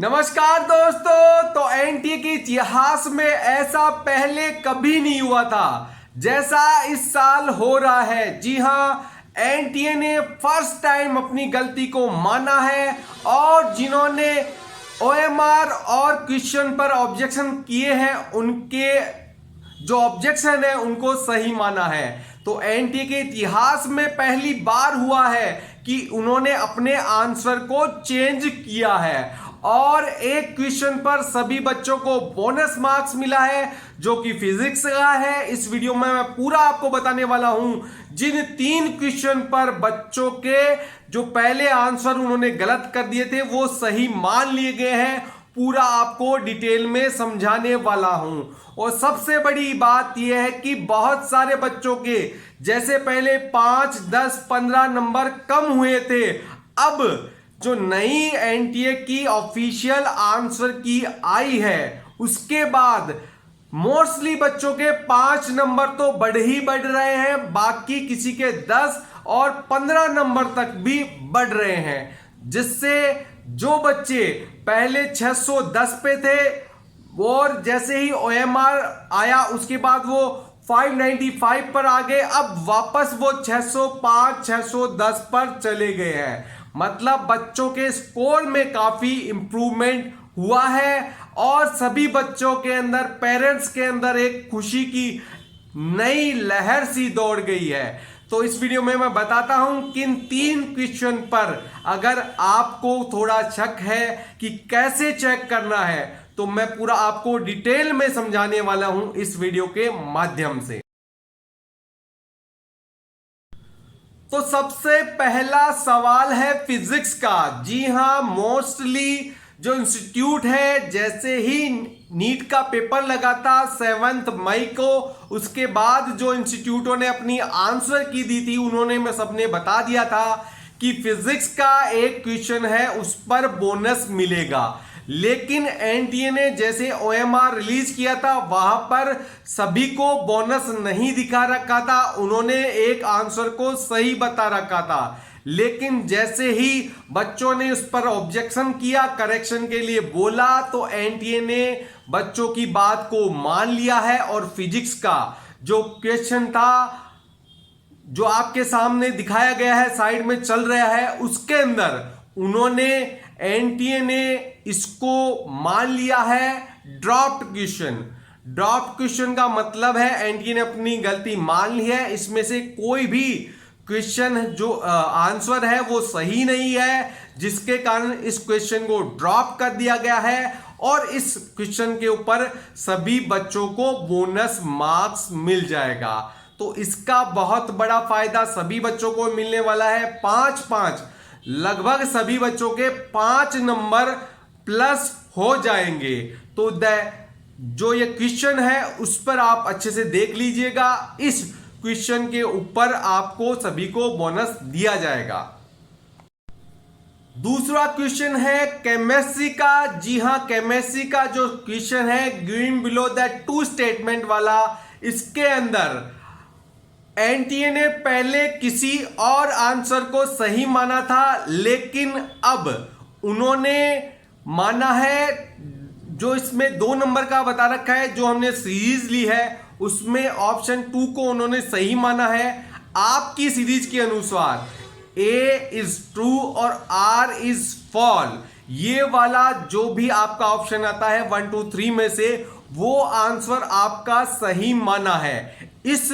नमस्कार दोस्तों। तो एनटीए के इतिहास में ऐसा पहले कभी नहीं हुआ था जैसा इस साल हो रहा है। जी हां, एनटीए ने फर्स्ट टाइम अपनी गलती को माना है और जिन्होंने ओएमआर और क्वेश्चन पर ऑब्जेक्शन किए हैं उनके जो ऑब्जेक्शन है उनको सही माना है। तो एनटीए के इतिहास में पहली बार हुआ है कि उन्होंने अपने आंसर को चेंज किया है और एक क्वेश्चन पर सभी बच्चों को बोनस मार्क्स मिला है जो कि फिजिक्स का है। इस वीडियो में मैं पूरा आपको बताने वाला हूं। जिन 3 क्वेश्चन पर बच्चों के जो पहले आंसर उन्होंने गलत कर दिए थे वो सही मान लिए गए हैं, पूरा आपको डिटेल में समझाने वाला हूं। और सबसे बड़ी बात यह है कि बहुत सारे बच्चों के जैसे पहले 5, 10, 15 नंबर कम हुए थे, अब जो नई एनटीए की ऑफिशियल आंसर की आई है उसके बाद मोस्टली बच्चों के 5 नंबर तो बढ़ ही बढ़ रहे हैं, बाकी किसी के 10 और 15 नंबर तक भी बढ़ रहे हैं। जिससे जो बच्चे पहले 610 पे थे और जैसे ही ओएमआर आया उसके बाद वो 595 पर आ गए, अब वापस वो 605 610 पर चले गए हैं। मतलब बच्चों के स्कोर में काफी इंप्रूवमेंट हुआ है और सभी बच्चों के अंदर, पेरेंट्स के अंदर एक खुशी की नई लहर सी दौड़ गई है। तो इस वीडियो में मैं बताता हूं किन 3 क्वेश्चन पर अगर आपको थोड़ा शक है कि कैसे चेक करना है तो मैं पूरा आपको डिटेल में समझाने वाला हूं इस वीडियो के माध्यम से। तो सबसे पहला सवाल है फिजिक्स का। जी हां, मोस्टली जो इंस्टीट्यूट है जैसे ही नीट का पेपर लगा था 7 मई को, उसके बाद जो इंस्टीट्यूटों ने अपनी आंसर की दी थी उन्होंने में सबने बता दिया था कि फिजिक्स का एक क्वेश्चन है उस पर बोनस मिलेगा। लेकिन एनटीए ने जैसे ओएमआर रिलीज किया था वहां पर सभी को बोनस नहीं दिखा रखा था, उन्होंने एक आंसर को सही बता रखा था। लेकिन जैसे ही बच्चों ने उस पर ऑब्जेक्शन किया, करेक्शन के लिए बोला, तो एनटीए ने बच्चों की बात को मान लिया है और फिजिक्स का जो क्वेश्चन था जो आपके सामने दिखाया गया है, साइड में चल रहा है, उसके अंदर उन्होंने एनटीए ने इसको मान लिया है ड्रॉप्ड क्वेश्चन। ड्रॉप्ड क्वेश्चन का मतलब है एनटीए ने अपनी गलती मान ली है, इसमें से कोई भी क्वेश्चन जो आंसर है वो सही नहीं है, जिसके कारण इस क्वेश्चन को ड्रॉप कर दिया गया है और इस क्वेश्चन के ऊपर सभी बच्चों को बोनस मार्क्स मिल जाएगा। तो इसका बहुत बड़ा फायदा सभी बच्चों को मिलने वाला है। 5-5 लगभग सभी बच्चों के 5 नंबर प्लस हो जाएंगे। तो जो ये क्वेश्चन है उस पर आप अच्छे से देख लीजिएगा, इस क्वेश्चन के ऊपर आपको सभी को बोनस दिया जाएगा। दूसरा क्वेश्चन है केमिस्ट्री का। जी हां, केमिस्ट्री का जो क्वेश्चन है गिवन बिलो द 2 स्टेटमेंट वाला, इसके अंदर एनटीए ने पहले किसी और आंसर को सही माना था, लेकिन अब उन्होंने माना है जो इसमें 2 नंबर का बता रखा है, जो हमने सीरीज ली है उसमें ऑप्शन 2 को उन्होंने सही माना है। आपकी सीरीज के अनुसार A इज ट्रू और R इज फॉल, ये वाला जो भी आपका ऑप्शन आता है 1 2 3 में से, वो आंसर आपका सही माना है। इस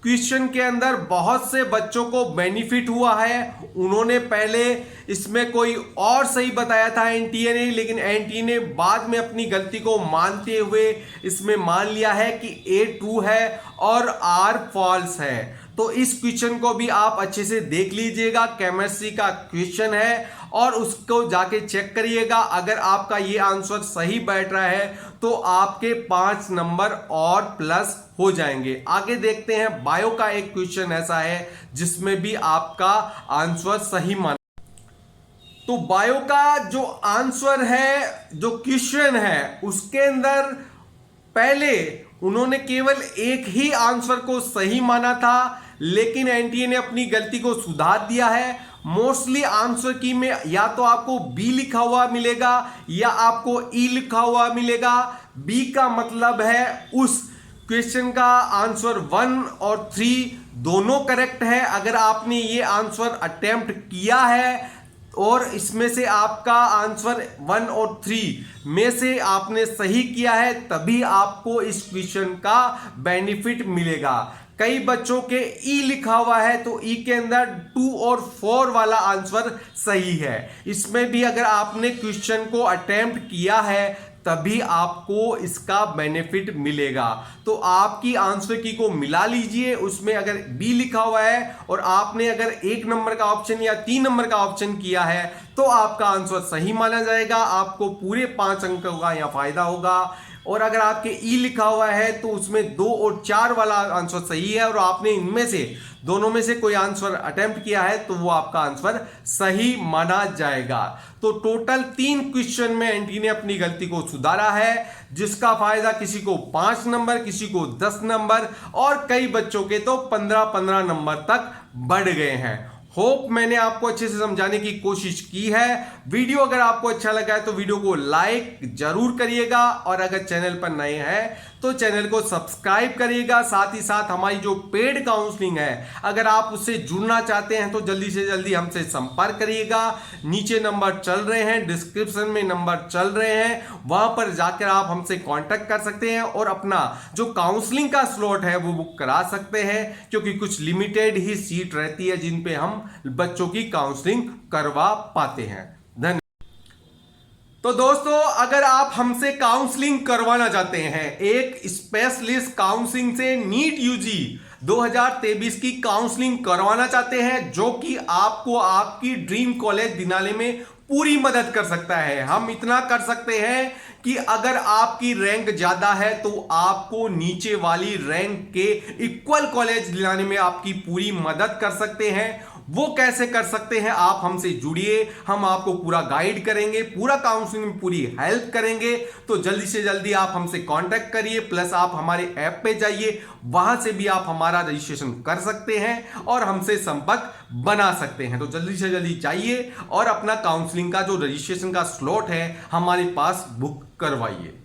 क्वेश्चन के अंदर बहुत से बच्चों को बेनिफिट हुआ है। उन्होंने पहले इसमें कोई और सही बताया था एनटीए ने, लेकिन एनटीए ने बाद में अपनी गलती को मानते हुए इसमें मान लिया है कि A ट्रू है और R फॉल्स है। तो इस क्वेश्चन को भी आप अच्छे से देख लीजिएगा, केमिस्ट्री का क्वेश्चन है और उसको जाके चेक करिएगा। अगर आपका ये आंसर सही बैठ रहा है तो आपके 5 नंबर और प्लस हो जाएंगे। आगे देखते हैं, बायो का एक क्वेश्चन ऐसा है जिसमें भी आपका आंसर सही माना। तो बायो का जो आंसर है, जो क्वेश्चन है, उसके अंदर पहले उन्होंने केवल एक ही आंसर को सही माना था, लेकिन एनटीए ने अपनी गलती को सुधार दिया है। मोस्टली आंसर की में या तो आपको बी लिखा हुआ मिलेगा या आपको ई लिखा हुआ मिलेगा। बी का मतलब है उस क्वेश्चन का आंसर 1 और 3 दोनों करेक्ट है। अगर आपने ये आंसर अटेम्प्ट किया है और इसमें से आपका आंसर 1 और 3 में से आपने सही किया है, तभी आपको इस क्वेश्चन का बेनिफिट मिलेगा। कई बच्चों के ई लिखा हुआ है तो ई के अंदर 2 और 4 वाला आंसर सही है। इसमें भी अगर आपने क्वेश्चन को अटेम्प्ट किया है तभी आपको इसका बेनिफिट मिलेगा। तो आपकी आंसर की को मिला लीजिए, उसमें अगर बी लिखा हुआ है और आपने अगर 1 नंबर का ऑप्शन या 3 नंबर का ऑप्शन किया है तो आपका आंसर सही माना जाएगा, आपको पूरे 5 अंकों का यहां फायदा होगा। और अगर आपके ई लिखा हुआ है तो उसमें 2 और 4 वाला आंसर सही है और आपने इनमें से दोनों में से कोई आंसर अटेम्प्ट किया है तो वो आपका आंसर सही माना जाएगा। तो टोटल 3 क्वेश्चन में एनटी ने अपनी गलती को सुधारा है, जिसका फायदा किसी को 5 नंबर, किसी को 10 नंबर और कई बच्चों के तो 15-15 नंबर तक बढ़ गए हैं। होप मैंने आपको अच्छे से समझाने की कोशिश की है। वीडियो अगर आपको अच्छा लगा है तो वीडियो को लाइक जरूर करिएगा और अगर चैनल पर नए हैं तो चैनल को सब्सक्राइब करिएगा। साथ ही साथ हमारी जो पेड काउंसलिंग है, अगर आप उससे जुड़ना चाहते हैं तो जल्दी से जल्दी हमसे संपर्क करिएगा। नीचे नंबर चल रहे हैं, डिस्क्रिप्शन में नंबर चल रहे हैं, वहां पर जाकर आप हमसे कांटेक्ट कर सकते हैं और अपना जो काउंसलिंग का स्लॉट है वो बुक करा सकते हैं, क्योंकि कुछ लिमिटेड ही सीट रहती है जिन पे हम बच्चों की काउंसलिंग करवा पाते हैं। धन्यवाद। तो दोस्तों, अगर आप हमसे काउंसलिंग करवाना चाहते हैं, एक स्पेशलिस्ट काउंसलिंग से नीट यूजी 2023 की काउंसलिंग करवाना चाहते हैं, जो कि आपको आपकी ड्रीम कॉलेज दिलाने में पूरी मदद कर सकता है। हम इतना कर सकते हैं कि अगर आपकी रैंक ज्यादा है तो आपको नीचे वाली रैंक के इक्वल कॉलेज दिलाने में आपकी पूरी मदद कर सकते हैं। वो कैसे कर सकते हैं, आप हमसे जुड़िए, हम आपको पूरा गाइड करेंगे, पूरा काउंसलिंग में पूरी हेल्प करेंगे। तो जल्दी से जल्दी आप हमसे कांटेक्ट करिए, प्लस आप हमारे ऐप पे जाइए, वहां से भी आप हमारा रजिस्ट्रेशन कर सकते हैं और हमसे संपर्क बना सकते हैं। तो जल्दी से जल्दी जाइए और अपना काउंसलिंग का जो रजिस्ट्रेशन का स्लॉट है हमारे पास बुक करवाइए।